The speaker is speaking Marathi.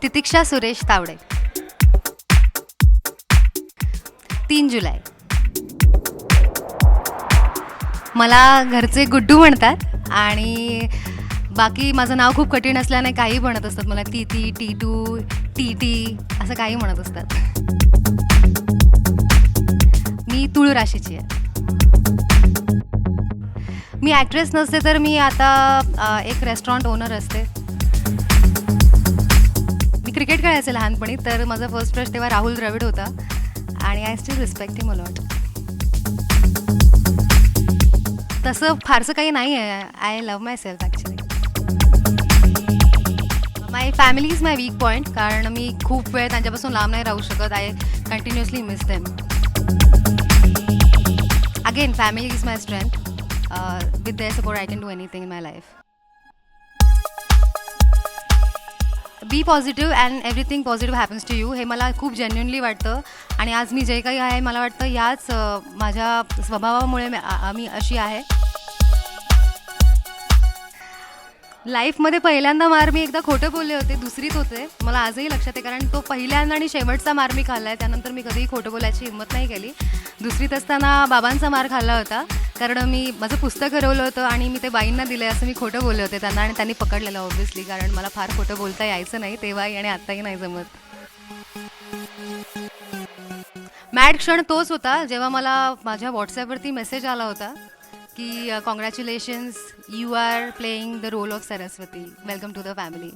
तितिक्षा सुरेश तावडे. 3 जुलै. मला घरचे गुड्डू म्हणतात आणि बाकी माझं नाव खूप कठीण असल्याने काही म्हणत असतात मला. टी टीटू टी असं काही म्हणत असतात. मी तुळ राशीची आहे. मी ॲक्ट्रेस नसते तर मी आता एक रेस्टॉरंट ओनर असते. मी क्रिकेट खेळायचे लहानपणी, तर माझा फर्स्ट क्रश तेव्हा राहुल द्रविड होता आणि I still respect him a lot. तसं फारसं काही नाही आहे. I love myself actually. My family is my weak point, कारण मी खूप वेळ त्यांच्यापासून लांब नाही राहू शकत. I continuously miss them. Again family is my strength. With their support I can do anything in my life. Be positive and everything positive happens to you, हे मला खूप जेन्युनली वाटतं. आणि आज मी जे काही आहे मला वाटतं याच माझ्या स्वभावामुळे मी अशी आहे. लाईफमध्ये पहिल्यांदा मार मी एकदा खोटं बोलले होते, दुसरीत होते. मला आजही लक्षात आहे, कारण तो पहिल्यांदा आणि शेवटचा मार मी खाल्ला आहे. त्यानंतर मी कधीही खोटं बोलायची हिंमत नाही केली. दुसरीत असताना बाबांचा मार खाल्ला होता, कारण मी माझं पुस्तक हरवलं होतं आणि मी ते बाईंना दिलं असं मी खोटं बोलले होते त्यांना, आणि त्यांनी पकडलेलं ऑब्व्हियसली, कारण मला फार खोटं बोलता यायचं नाही तेव्हाही आणि आत्ताही नाही जमत. मॅड क्षण तोच होता जेव्हा मला माझ्या व्हॉट्सॲपवरती मेसेज आला होता की congratulations, you are playing the role of Saraswati, welcome to the family.